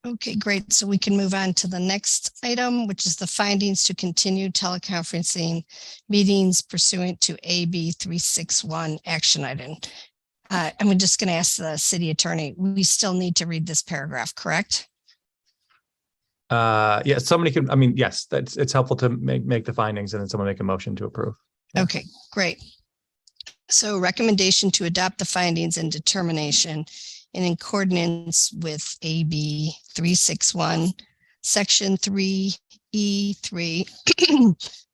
Okay, great. So we can move on to the next item, which is the findings to continue teleconferencing meetings pursuant to AB 361 action item. I'm just going to ask the city attorney, we still need to read this paragraph, correct? Yeah, somebody can, yes, it's helpful to make the findings and then someone make a motion to approve. Yeah. Okay, great. So recommendation to adopt the findings and determination in accordance with AB 361, section 3E3,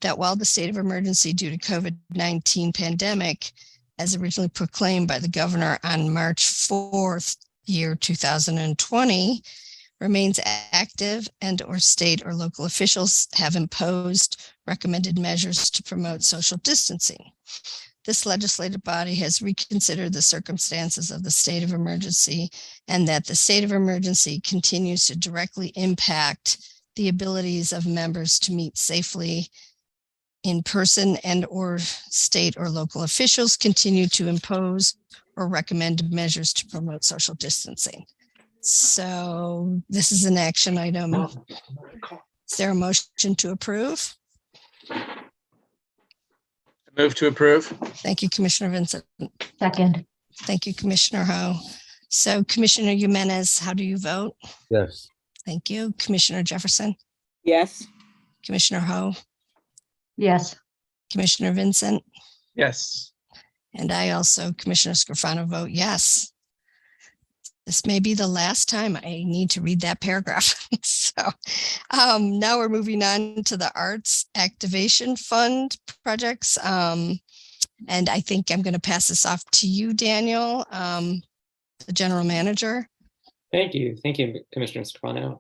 that while the state of emergency due to COVID-19 pandemic, as originally proclaimed by the governor on March 4th, year 2020, remains active, and or state or local officials have imposed recommended measures to promote social distancing. This legislative body has reconsidered the circumstances of the state of emergency, and that the state of emergency continues to directly impact the abilities of members to meet safely in person, and or state or local officials continue to impose or recommend measures to promote social distancing. So this is an action item. Is there a motion to approve? Move to approve. Thank you, Commissioner Vincent. Second. Thank you, Commissioner Ho. So Commissioner Jimenez, how do you vote? Yes. Thank you. Commissioner Jefferson, Yes. Commissioner Ho, Yes. Commissioner Vincent, Yes. and I also, Commissioner Scrofano, vote yes. This may be the last time I need to read that paragraph. So now we're moving on to the Arts Activation Fund projects. And I think I'm going to pass this off to you, Daniel, the general manager. Thank you, Commissioner Scrofano.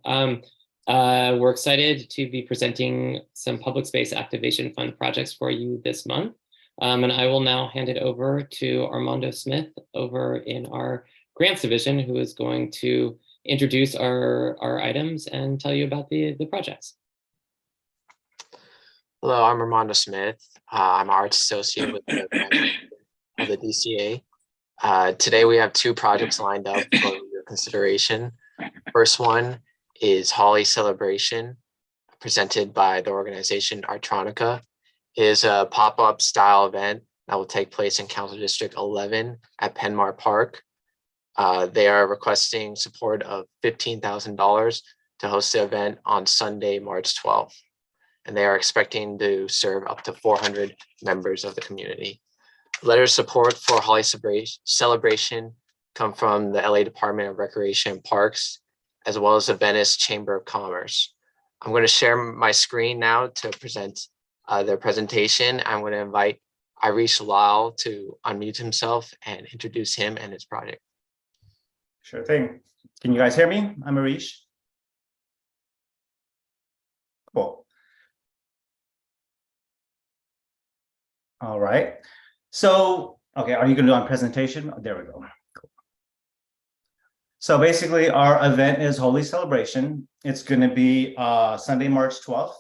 We're excited to be presenting some public space activation fund projects for you this month. And I will now hand it over to Armando Smith over in our grants division, who is going to introduce our items and tell you about the projects. Hello, I'm Armando Smith. I'm an arts associate with the DCA. Today we have two projects lined up for your consideration. First one is Holi Celebration, presented by the organization Artronica. It is a pop-up style event that will take place in Council District 11 at Penmar Park. They are requesting support of $15,000 to host the event on Sunday, March 12th. And they are expecting to serve up to 400 members of the community. Letters of support for Holi Celebration come from the LA Department of Recreation and Parks, as well as the Venice Chamber of Commerce. I'm going to share my screen now to present their presentation. I'm going to invite Irish Lal to unmute himself and introduce him and his project. Sure thing. Can you guys hear me? I'm Arish. Cool. All right. So, okay, are you going to do on presentation? There we go. Cool. So basically, our event is Holi Celebration. It's going to be Sunday, March 12th.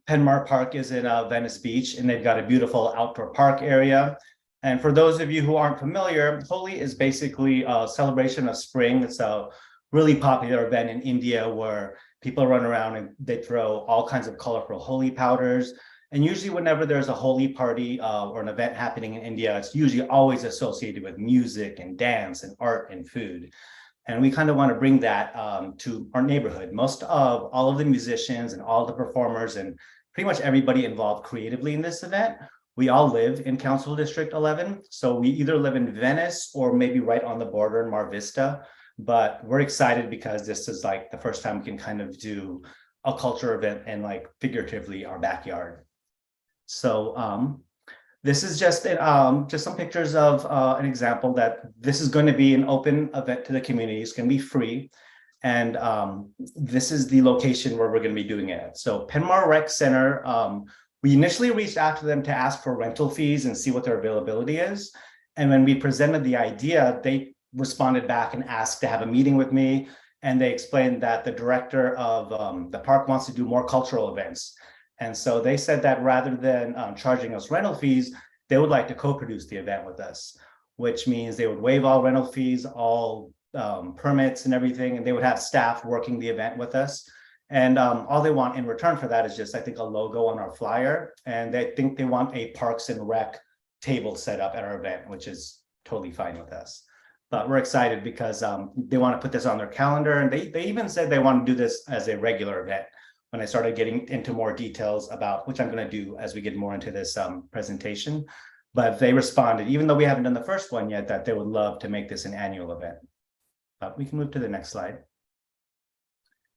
Penmar Park is in Venice Beach, and they've got a beautiful outdoor park area. And for those of you who aren't familiar, Holi is basically a celebration of spring. It's a really popular event in India where people run around and they throw all kinds of colorful Holi powders. And usually whenever there's a Holi party or an event happening in India, it's usually always associated with music and dance and art and food. And we kind of want to bring that to our neighborhood. Most of all of the musicians and all the performers and pretty much everybody involved creatively in this event, we all live in Council District 11. So we either live in Venice or maybe right on the border in Mar Vista. But we're excited because this is like the first time we can kind of do a culture event in like figuratively our backyard. So this is just some pictures of an example that this is going to be an open event to the community. It's going to be free. And this is the location where we're going to be doing it. So Penmar Rec Center, we initially reached out to them to ask for rental fees and see what their availability is. And when we presented the idea, they responded back and asked to have a meeting with me. And they explained that the director of the park wants to do more cultural events. And so they said that rather than charging us rental fees, they would like to co-produce the event with us, which means they would waive all rental fees, all permits and everything, and they would have staff working the event with us. And all they want in return for that is just, I think, a logo on our flyer. And they think they want a Parks and Rec table set up at our event, which is totally fine with us. But we're excited because they want to put this on their calendar. And they even said they want to do this as a regular event. When I started getting into more details about, which I'm going to do as we get more into this presentation. But they responded, even though we haven't done the first one yet, that they would love to make this an annual event. But we can move to the next slide.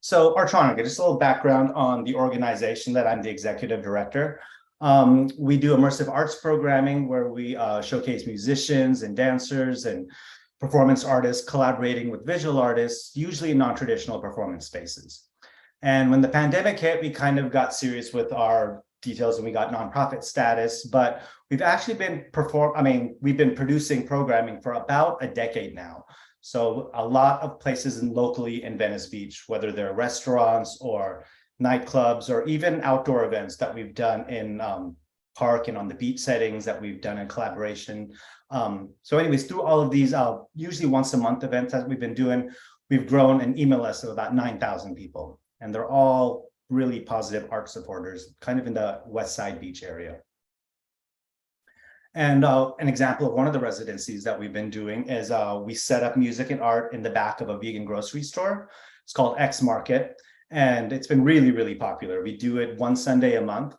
So Artronica, just a little background on the organization that I'm the executive director. We do immersive arts programming where we showcase musicians and dancers and performance artists collaborating with visual artists, usually in non-traditional performance spaces. And when the pandemic hit, we kind of got serious with our details and we got nonprofit status, but we've actually been we've been producing programming for about a decade now. So a lot of places locally in Venice Beach, whether they're restaurants or nightclubs or even outdoor events that we've done in park and on the beach settings that we've done in collaboration. So anyways, through all of these usually once a month events that we've been doing, we've grown an email list of about 9,000 people. And they're all really positive art supporters, kind of in the West Side Beach area. And an example of one of the residencies that we've been doing is we set up music and art in the back of a vegan grocery store. It's called X Market, and it's been really, really popular. We do it one Sunday a month,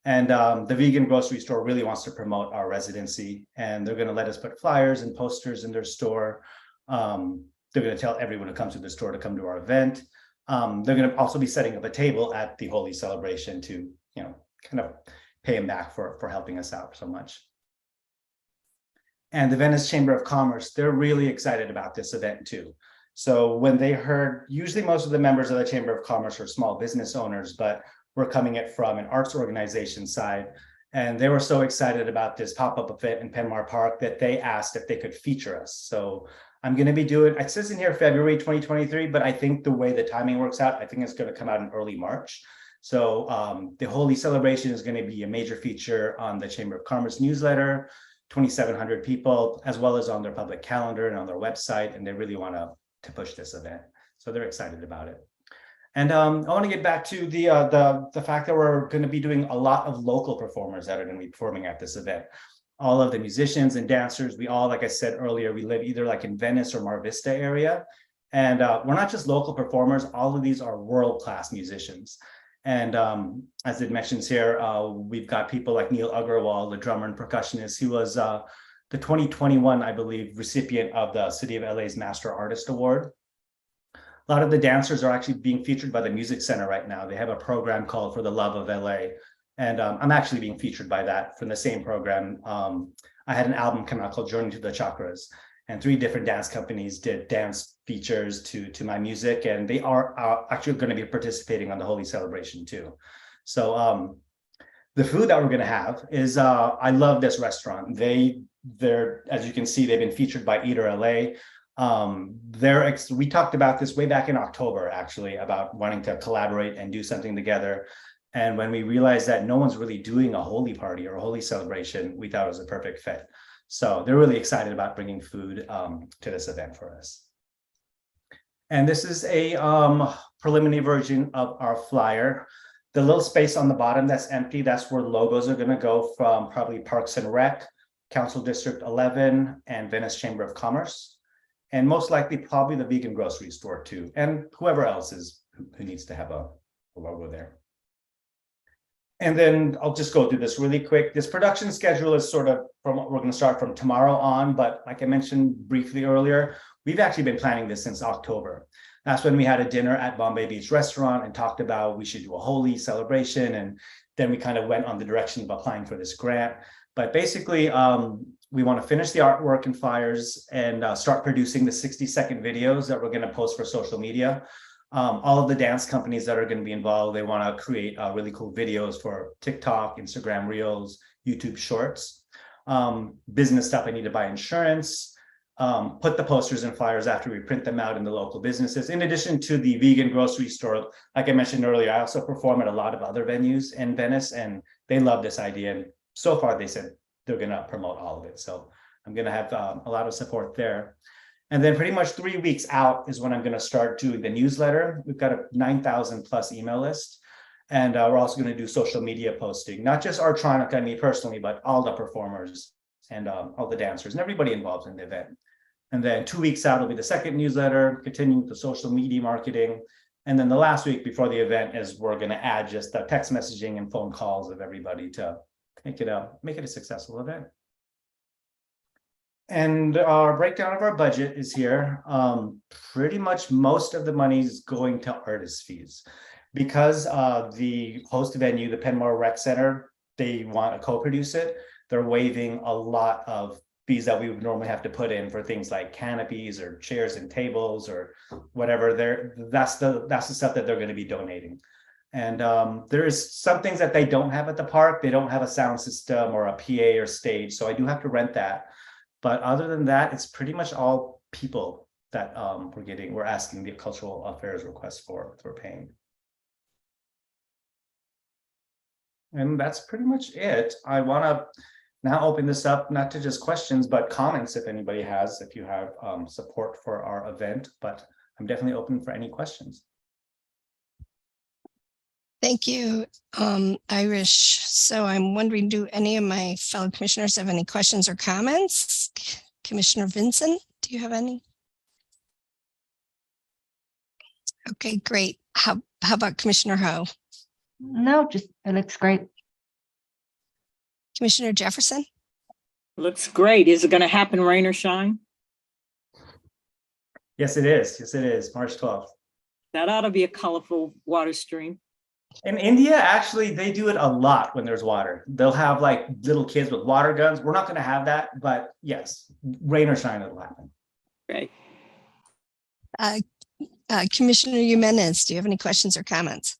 and the vegan grocery store really wants to promote our residency, and they're going to let us put flyers and posters in their store. They're going to tell everyone who comes to the store to come to our event. They're going to also be setting up a table at the Holy Celebration to, kind of pay them back for helping us out so much. And the Venice Chamber of Commerce, they're really excited about this event too. So when they heard, usually most of the members of the Chamber of Commerce are small business owners, but we're coming it from an arts organization side. And they were so excited about this pop-up event in Penmar Park that they asked if they could feature us. So I'm going to be doing, it says in here February 2023, but I think the way the timing works out, I think it's going to come out in early March. So the Holy Celebration is going to be a major feature on the Chamber of Commerce newsletter, 2,700 people, as well as on their public calendar and on their website, and they really want to push this event. So they're excited about it. And I want to get back to the fact that we're going to be doing a lot of local performers that are going to be performing at this event. All of the musicians and dancers, we all, like I said earlier, we live either like in Venice or Mar Vista area. And we're not just local performers, all of these are world-class musicians. And as it mentions here, we've got people like Neil Agarwal, the drummer and percussionist. He was the 2021, I believe, recipient of the City of LA's Master Artist Award. A lot of the dancers are actually being featured by the Music Center right now. They have a program called For the Love of LA. And I'm actually being featured by that from the same program. I had an album come out called Journey to the Chakras, and 3 different dance companies did dance features to my music, and they are actually going to be participating on the Holy Celebration too. So the food that we're going to have is, I love this restaurant. They're, as you can see, they've been featured by Eater LA. We talked about this way back in October, actually, about wanting to collaborate and do something together. And when we realized that no one's really doing a holy party or a holy celebration, we thought it was a perfect fit. So they're really excited about bringing food to this event for us. And this is a preliminary version of our flyer. The little space on the bottom that's empty, that's where logos are going to go from probably Parks and Rec, Council District 11, and Venice Chamber of Commerce. And most likely probably the vegan grocery store too, and whoever else is who needs to have a logo there. And then I'll just go through this really quick. This production schedule is sort of from what we're going to start from tomorrow on, but like I mentioned briefly earlier, we've actually been planning this since October. That's when we had a dinner at Bombay Beach Restaurant and talked about we should do a holy celebration. And then we kind of went on the direction of applying for this grant. But basically, we want to finish the artwork and flyers and start producing the 60-second videos that we're going to post for social media. All of the dance companies that are going to be involved, they want to create really cool videos for TikTok, Instagram Reels, YouTube Shorts. Business stuff, I need to buy insurance, put the posters and flyers after we print them out in the local businesses. In addition to the vegan grocery store, like I mentioned earlier, I also perform at a lot of other venues in Venice, and they love this idea. And so far, they said they're going to promote all of it. So I'm going to have a lot of support there. And then pretty much 3 weeks out is when I'm going to start doing the newsletter. We've got a 9,000 plus email list. And we're also going to do social media posting, not just Artronica and me personally, but all the performers and all the dancers and everybody involved in the event. And then 2 weeks out will be the second newsletter, continuing with the social media marketing. And then the last week before the event is we're going to add just the text messaging and phone calls of everybody to make it a successful event. And our breakdown of our budget is here. Pretty much most of the money is going to artist fees because the host venue, the Penmore Rec Center, they want to co-produce it. They're waiving a lot of fees that we would normally have to put in for things like canopies or chairs and tables or whatever. That's the stuff that they're going to be donating. And there's some things that they don't have at the park. They don't have a sound system or a PA or stage, so I do have to rent that. But other than that, it's pretty much all people that we're asking the cultural affairs request for paying. And that's pretty much it. I want to now open this up, not to just questions, but comments if anybody has, if you have support for our event, but I'm definitely open for any questions. Thank you, Irish. So I'm wondering, do any of my fellow commissioners have any questions or comments? Commissioner Vincent, do you have any? Okay, great. How about Commissioner Ho? No, just, it looks great. Commissioner Jefferson? Looks great. Is it going to happen, rain or shine? Yes, it is. Yes, it is. March 12th. That ought to be a colorful water stream. In India, actually, they do it a lot when there's water. They'll have like little kids with water guns. We're not going to have that, but yes, rain or shine, it'll happen. Great. Commissioner Jimenez, do you have any questions or comments?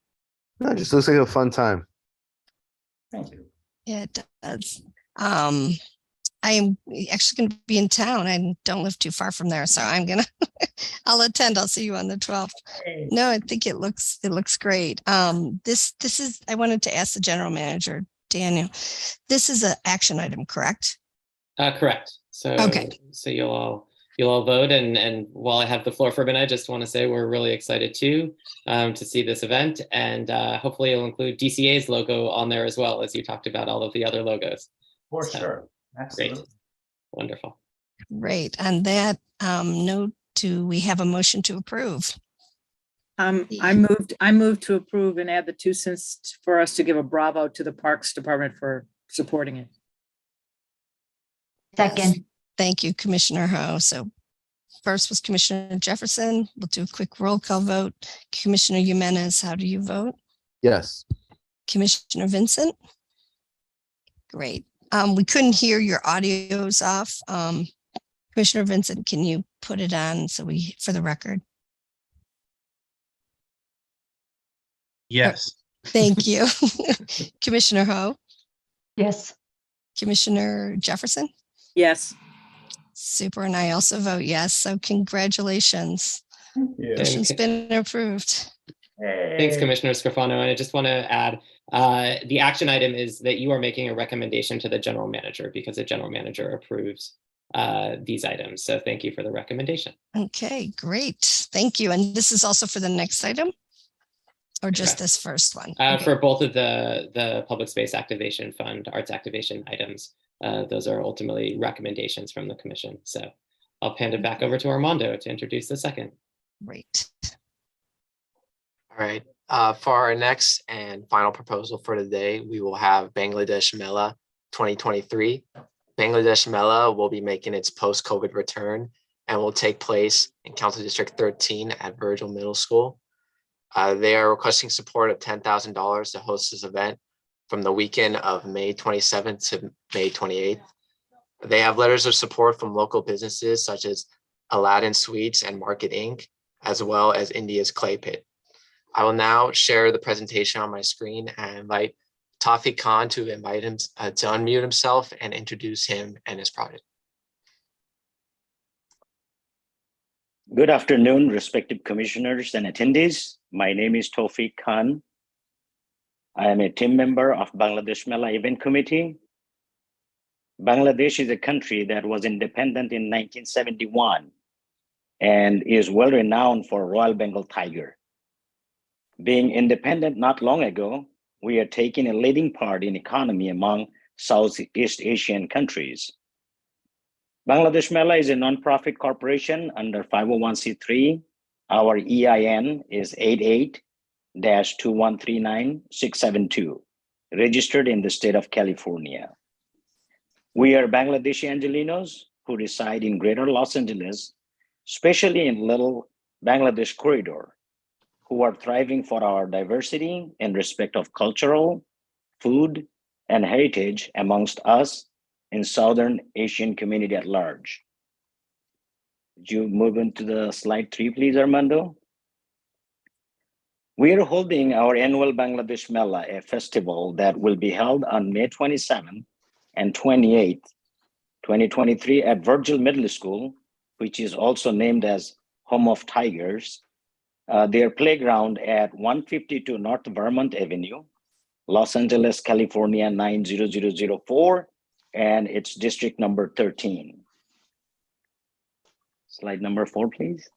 No, it just looks like a fun time. Thank you. Yeah, it does. I am actually going to be in town. I don't live too far from there, so I'll attend. I'll see you on the 12th. Hey. No, I think it looks great. This is, I wanted to ask the general manager, Daniel, this is an action item, correct? Correct. So, Okay. So you'll all vote, and while I have the floor for a minute, I just want to say we're really excited too to see this event, and hopefully it'll include DCA's logo on there as well, as you talked about all of the other logos. For So, sure. Absolutely. Great. Wonderful. Great. On that note, do we have a motion to approve? I moved to approve and add the 2 cents for us to give a bravo to the Parks Department for supporting it. Second, Thank you, Commissioner Ho. So first was Commissioner Jefferson. We'll do a quick roll call vote. Commissioner Jimenez, how do you vote? Yes. Commissioner Vincent? Great. We couldn't hear your audio's off. Commissioner Vincent, can you put it on for the record? Yes. Thank you. Commissioner Ho, yes. Commissioner Jefferson? Yes. Super. And I also vote yes. So congratulations. Yeah. Motion's been approved. Thanks, Commissioner Scarfano. And I just want to add, the action item is that you are making a recommendation to the general manager because the general manager approves these items. So thank you for the recommendation. Okay, great. Thank you. And this is also for the next item? Or just Correct. this first one? For both of the Public Space Activation Fund, arts activation items, those are ultimately recommendations from the commission. So I'll hand it back over to Armando to introduce the second. Great. All right. For our next and final proposal for today, we will have Bangladesh Mela 2023. Bangladesh Mela will be making its post-COVID return and will take place in Council District 13 at Virgil Middle School. They are requesting support of $10,000 to host this event from the weekend of May 27th to May 28th. They have letters of support from local businesses such as Aladdin Sweets and Market Inc., as well as India's Clay Pit. I will now share the presentation on my screen and invite Tawfiq Khan to invite him to unmute himself and introduce him and his project. Good afternoon, respected commissioners and attendees. My name is Tawfiq Khan. I am a team member of Bangladesh Mela Event Committee. Bangladesh is a country that was independent in 1971. and is well renowned for Royal Bengal tiger. Being independent not long ago, we are taking a leading part in economy among Southeast Asian countries. Bangladesh Mela is a nonprofit corporation under 501c3. Our EIN is 88-2139672, registered in the state of California. We are Bangladeshi Angelinos who reside in Greater Los Angeles, especially in Little Bangladesh Corridor, who are thriving for our diversity in respect of cultural, food, and heritage amongst us in Southern Asian community at large. Would you move into the slide 3, please, Armando? We are holding our annual Bangladesh Mela, a festival that will be held on May 27th and 28th, 2023 at Virgil Middle School, which is also named as Home of Tigers. Their playground at 152 North Vermont Avenue, Los Angeles, California 90004, and it's district number 13. Slide number 4, please.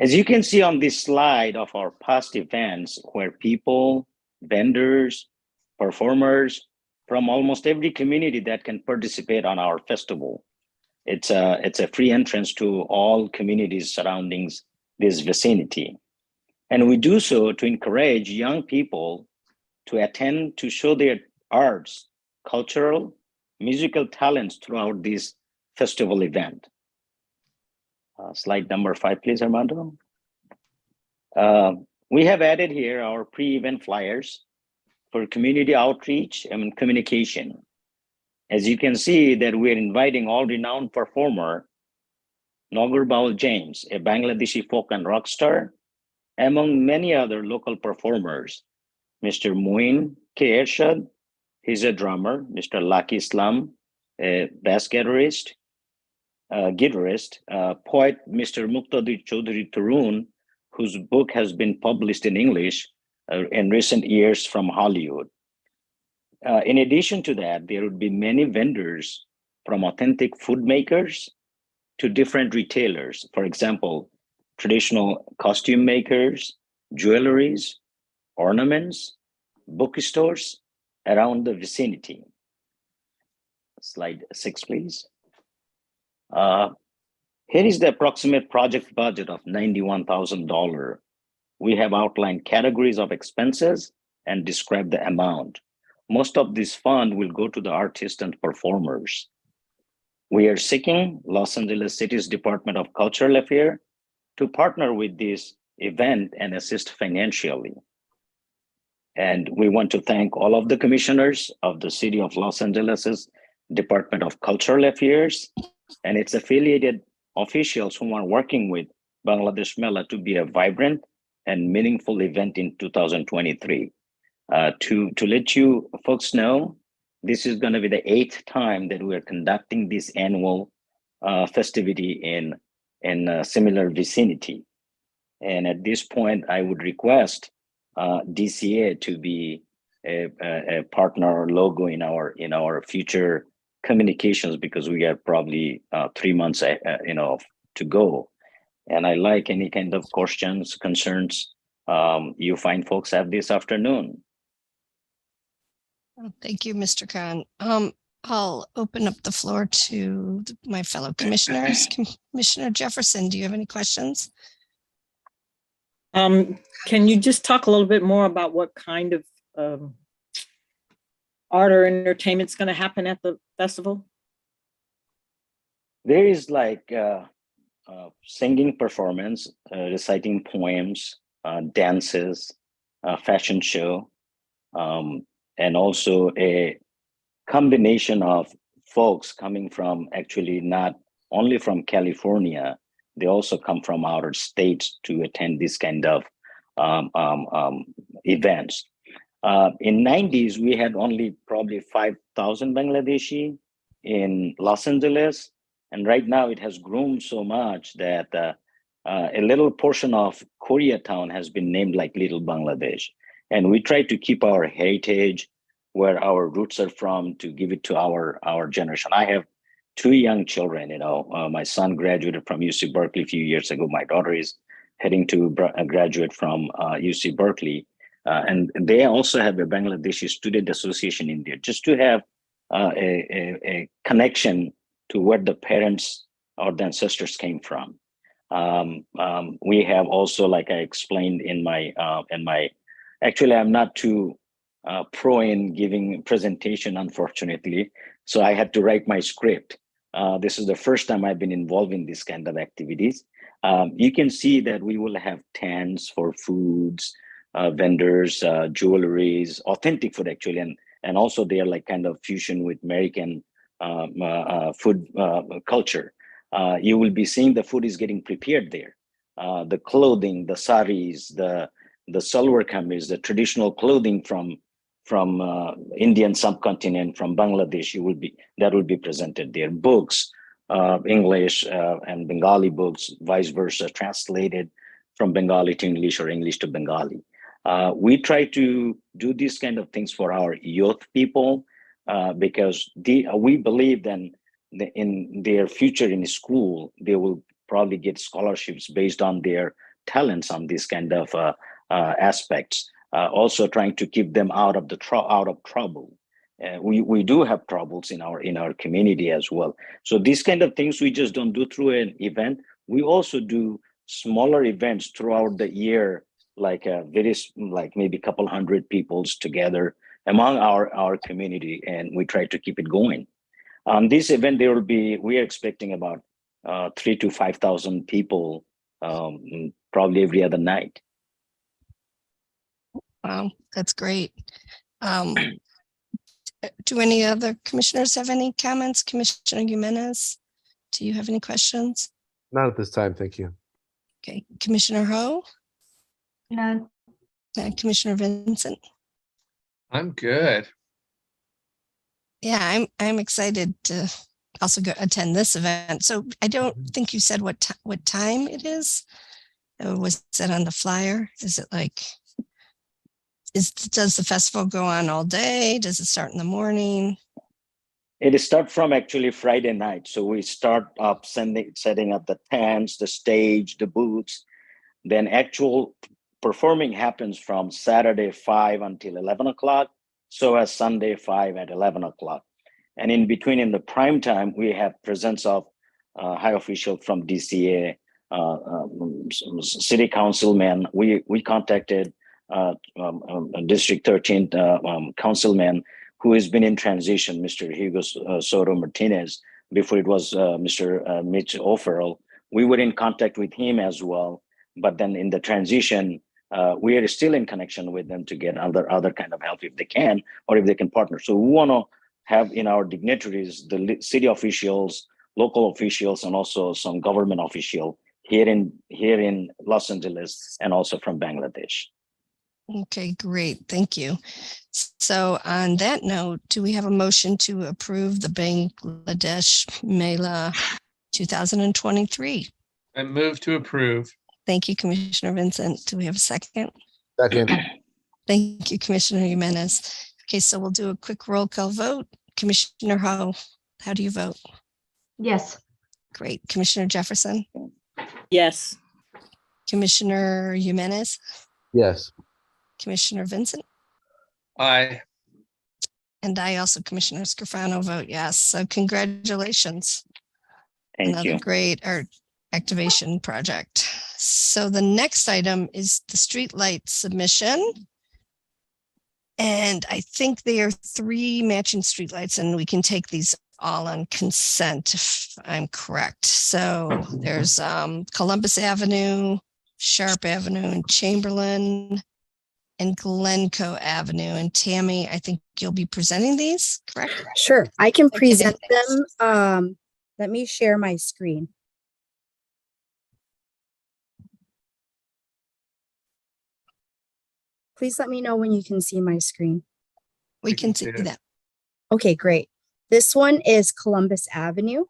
As you can see on this slide of our past events, where people, vendors, performers from almost every community that can participate on our festival. It's a free entrance to all communities surrounding this vicinity. And we do so to encourage young people to attend to show their arts, cultural, musical talents throughout this festival event. Slide number 5, please, Armando. We have added here our pre-event flyers for community outreach and communication. As you can see that we're inviting all renowned performer, Nogur Baul James, a Bangladeshi folk and rock star, among many other local performers, Mr. Moin K. Ershad, he's a drummer, Mr. Lucky Islam, a bass guitarist, poet Mr. Muqtadir Chaudhry Tarun, whose book has been published in English in recent years from Hollywood. In addition to that, there would be many vendors from authentic food makers to different retailers. For example, traditional costume makers, jewelries, ornaments, bookstores around the vicinity. Slide 6, please. Here is the approximate project budget of $91,000. We have outlined categories of expenses and described the amount. Most of this fund will go to the artists and performers. We are seeking Los Angeles City's Department of Cultural Affairs to partner with this event and assist financially. And we want to thank all of the commissioners of the City of Los Angeles's Department of Cultural Affairs and its affiliated officials who are working with Bangladesh Mela to be a vibrant and meaningful event in 2023. To let you folks know, this is going to be the 8th time that we are conducting this annual festivity in a similar vicinity. And at this point, I would request DCA to be a partner or logo in our future communications, because we have probably 3 months to go. And I like any kind of questions, concerns you find folks have this afternoon. Thank you, Mr. Khan. I'll open up the floor to my fellow commissioners. Commissioner Jefferson, do you have any questions? Can you just talk a little bit more about what kind of art or entertainment is going to happen at the festival? There is like singing performance, reciting poems, dances, fashion show, and also a combination of folks coming from actually not only from California, they also come from outer states to attend this kind of events. In 90s, we had only probably 5,000 Bangladeshi in Los Angeles. And right now it has grown so much that a little portion of Koreatown has been named like Little Bangladesh. And we try to keep our heritage, where our roots are from, to give it to our generation. I have two young children. My son graduated from UC Berkeley a few years ago. My daughter is heading to graduate from UC Berkeley. And they also have a Bangladeshi Student Association in there, just to have a connection to where the parents or the ancestors came from. We have also, like I explained in my, actually, I'm not too pro in giving presentation, unfortunately. So I had to write my script. This is the first time I've been involved in this kind of activities. You can see that we will have tents for foods, vendors, jewelries, authentic food actually, and also they are like kind of fusion with American food culture. You will be seeing the food is getting prepared there. The clothing, the saris, the salwar kameez, the traditional clothing from Indian subcontinent, from Bangladesh, that will be presented there. Books, English and Bengali books, vice versa, translated from Bengali to English or English to Bengali. We try to do these kind of things for our youth people because we believe then in their future in school, they will probably get scholarships based on their talents on this kind of aspects. Also trying to keep them out of trouble. We do have troubles in our community as well. So these kind of things we just don't do through an event. We also do smaller events throughout the year, like maybe a couple hundred peoples together among our community, and we try to keep it going. This event, we are expecting about 3,000 to 5,000 people, probably every other night. Wow, that's great. Do any other commissioners have any comments? Commissioner Jimenez, do you have any questions? Not at this time, thank you. Okay, Commissioner Ho, None. and Commissioner Vincent. I'm good. Yeah, I'm excited to also go attend this event. So I don't think you said what time it is. Was that on the flyer? Is it like? Does the festival go on all day? Does it start in the morning? It starts from actually Friday night. So we start up setting up the tents, the stage, the booths. Then actual performing happens from Saturday 5 until 11 o'clock. So as Sunday 5 at 11 o'clock. And in between, in the prime time, we have presence of high officials from DCA, city councilmen. We contacted District 13 councilman who has been in transition, Mr. Hugo Soto Martinez. Before it was Mr. Mitch O'Farrell. We were in contact with him as well. But then in the transition, we are still in connection with them to get other kind of help if they can, or if they can partner. So we want to have in our dignitaries, the city officials, local officials, and also some government official here in Los Angeles and also from Bangladesh. Okay, great. Thank you. So on that note, do we have a motion to approve the Bangladesh Mela 2023? I move to approve. Thank you, Commissioner Vincent. Do we have a second? Second, Thank you, Commissioner Jimenez. Okay, so we'll do a quick roll call vote. Commissioner Ho, how do you vote? Yes. Great. Commissioner Jefferson, Yes. Commissioner Jimenez, yes. Commissioner Vincent, Aye. and I also, Commissioner Scrofano, vote yes. So congratulations. Thank Another you. great art activation project. So the next item is the streetlight submission. And I think there are 3 matching streetlights, and we can take these all on consent if I'm correct. So there's Columbus Avenue, Sharp Avenue, and Chamberlain, and Glencoe Avenue. And Tammy, I think you'll be presenting these, correct? Sure, I can Okay, present thanks. them. Let me share my screen. Please let me know when you can see my screen. We can see see it. that. Okay, great. This one is Columbus Avenue.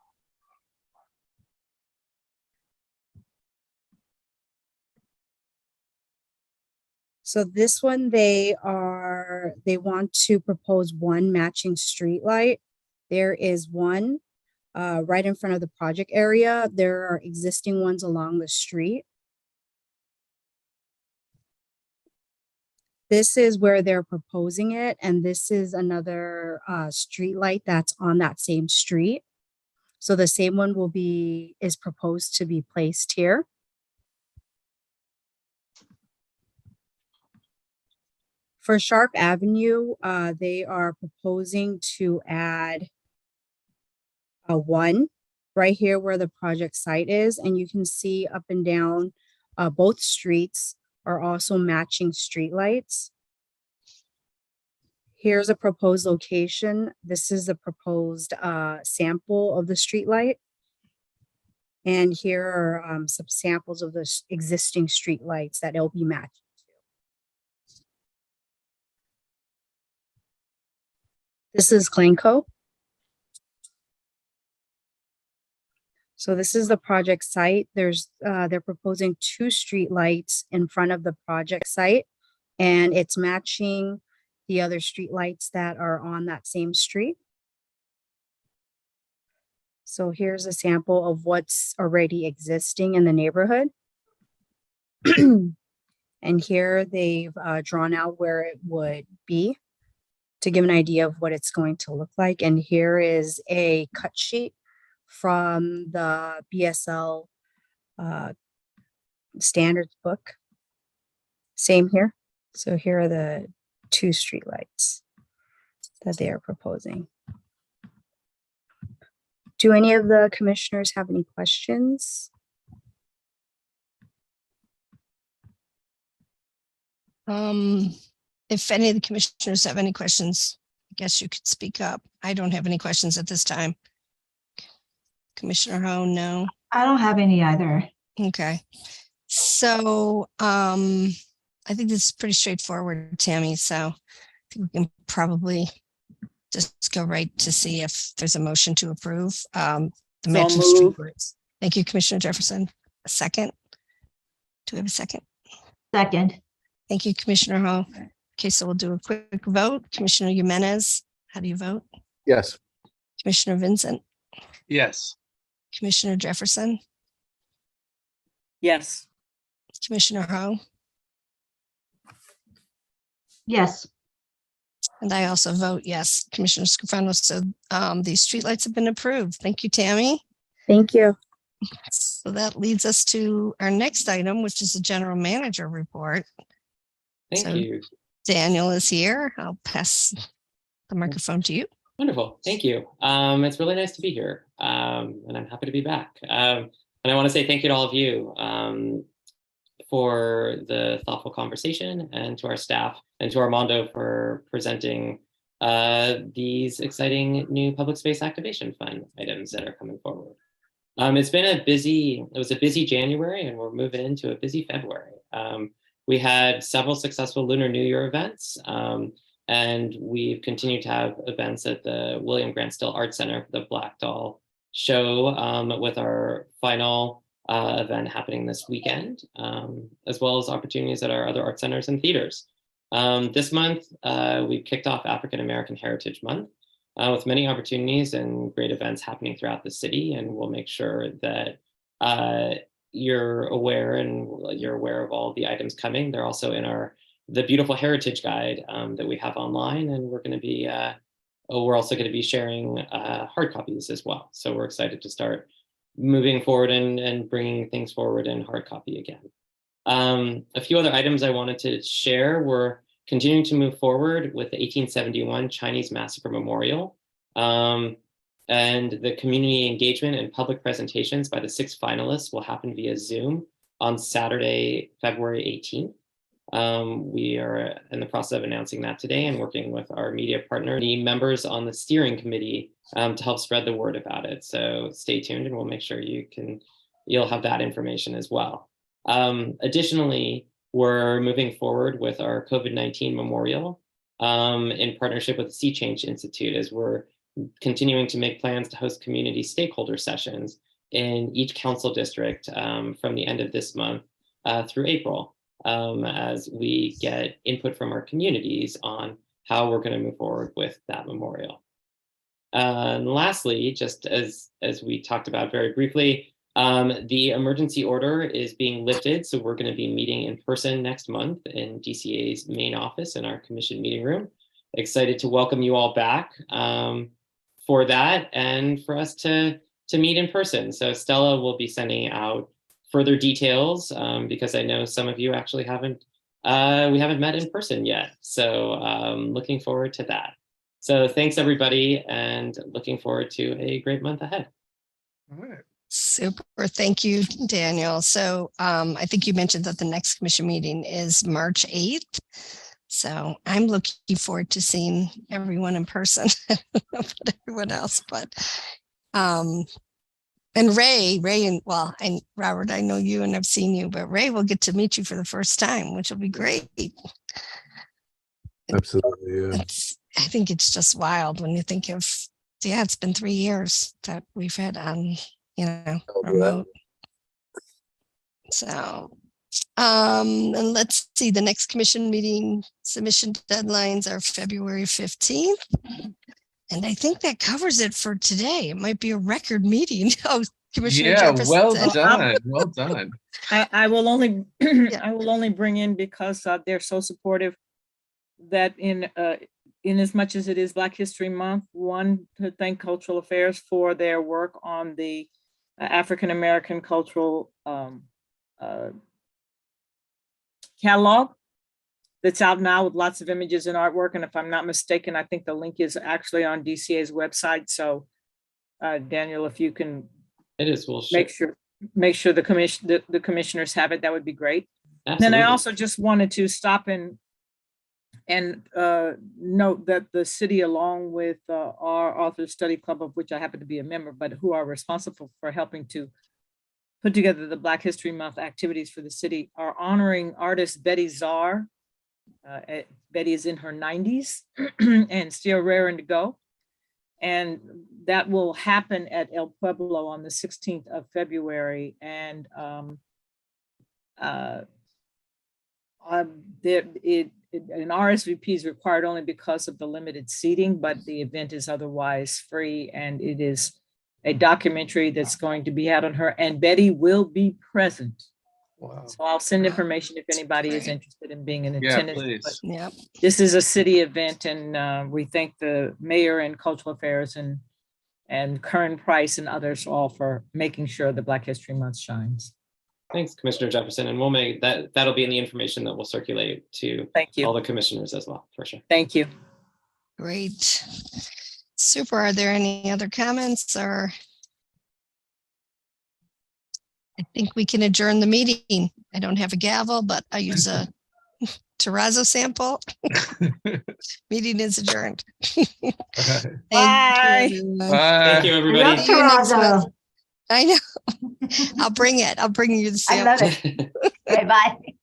So this one, they want to propose one matching street light. There is one right in front of the project area. There are existing ones along the street. This is where they're proposing it, and this is another street light that's on that same street. So the same one is proposed to be placed here. For Sharp Avenue, they are proposing to add a one right here where the project site is, and you can see up and down both streets are also matching streetlights. Here's a proposed location. This is a proposed sample of the streetlight. And here are some samples of the existing streetlights that it'll be matching to. This is Clanco. So this is the project site. They're proposing 2 streetlights in front of the project site, and it's matching the other streetlights that are on that same street. So here's a sample of what's already existing in the neighborhood. And here they've drawn out where it would be to give an idea of what it's going to look like. And here is a cut sheet from the BSL standards book. Same here. So here are the 2 streetlights that they are proposing. Do any of the commissioners have any questions? If any of the commissioners have any questions, I guess you could speak up. I don't have any questions at this time. Commissioner Ho, no. I don't have any either. Okay. So I think this is pretty straightforward, Tammy. So I think we can probably just go right to see if there's a motion to approve the So mentioned moved. streetlights. Thank you, Commissioner Jefferson. A second? Do we have a second? Second. Thank you, Commissioner Ho. Okay, so we'll do a quick vote. Commissioner Jimenez, how do you vote? Yes. Commissioner Vincent, Yes. Commissioner Jefferson, Yes. Commissioner Ho, Yes. and I also vote yes. Commissioner Scrofano, so these streetlights have been approved. Thank you, Tammy. Thank you. So that leads us to our next item, which is the general manager report. Thank So- you. Daniel is here. I'll pass the microphone to you. Wonderful. Thank you. It's really nice to be here, and I'm happy to be back. And I want to say thank you to all of you for the thoughtful conversation, and to our staff, and to Armando for presenting these exciting new public space activation fund items that are coming forward. It was a busy January, and we're moving into a busy February. We had several successful Lunar New Year events, and we've continued to have events at the William Grant Still Art Center for the Black Doll show, with our final event happening this weekend, as well as opportunities at our other art centers and theaters. This month, we've kicked off African American Heritage Month with many opportunities and great events happening throughout the city, and we'll make sure that you're aware of all the items coming. They're also in the beautiful heritage guide that we have online, and we're also going to be sharing hard copies as well. So we're excited to start moving forward and bringing things forward in hard copy again. A few other items I wanted to share. We're continuing to move forward with the 1871 Chinese Massacre Memorial. And the community engagement and public presentations by the 6 finalists will happen via Zoom on Saturday, February 18th. We are in the process of announcing that today and working with our media partner, the members on the steering committee, to help spread the word about it. So stay tuned, and we'll make sure you'll have that information as well. Additionally, we're moving forward with our COVID-19 memorial in partnership with the Sea Change Institute, as we're continuing to make plans to host community stakeholder sessions in each council district from the end of this month through April, as we get input from our communities on how we're going to move forward with that memorial. And lastly, just as we talked about very briefly, the emergency order is being lifted. So we're going to be meeting in person next month in DCA's main office in our commission meeting room. Excited to welcome you all back for that and for us to meet in person. So Stella will be sending out further details because I know some of you actually we haven't met in person yet. So looking forward to that. So thanks everybody and looking forward to a great month ahead. All right. Super. Thank you, Daniel. So I think you mentioned that the next commission meeting is March 8th. So I'm looking forward to seeing everyone in person, but everyone else. But and Ray, and well, Robert, I know you and I've seen you, but Ray will get to meet you for the first time, which will be great. Absolutely. Yeah. I think it's just wild when you think of, it's been 3 years that we've had on, remote. So, and let's see, the next commission meeting submission deadlines are February 15th. And I think that covers it for today. It might be a record meeting. Oh, Commissioner Jefferson. Well said- done. Well done. I will only, I will only bring in because they're so supportive that in as much as it is Black History Month, one, to thank Cultural Affairs for their work on the African American cultural catalog that's out now with lots of images and artwork. And if I'm not mistaken, I think the link is actually on DCA's website. So Daniel, if you can It is. We'll make sure the commissioners have it, that would be great. Absolutely. Then I also just wanted to stop and note that the city, along with our Authors Study Club, of which I happen to be a member, but who are responsible for helping to put together the Black History Month activities for the city, are honoring artist Betty Czar. Betty is in her 90s and still raring to go. And that will happen at El Pueblo on the 16th of February. And an RSVP is required only because of the limited seating, but the event is otherwise free. And it is a documentary that's going to be had on her, and Betty will be present. Wow. So I'll send information if anybody is interested in being in attendance. Please. But Yep. this is a city event, and we thank the mayor and Cultural Affairs and Kern Price and others all for making sure the Black History Month shines. Thanks, Commissioner Jefferson. And we'll make that'll be in the information that we'll circulate to Thank you. all the commissioners as well, for sure. Thank you. Great. Super. Are there any other comments, or? I think we can adjourn the meeting. I don't have a gavel, but I use a terrazzo sample. Meeting is adjourned. Thank Bye. you, everyone. Bye. Thank you, everybody. Love See you next terrazzo. month. I know. I'll bring it. I'll bring you the I love sample. it. Bye-bye. Bye.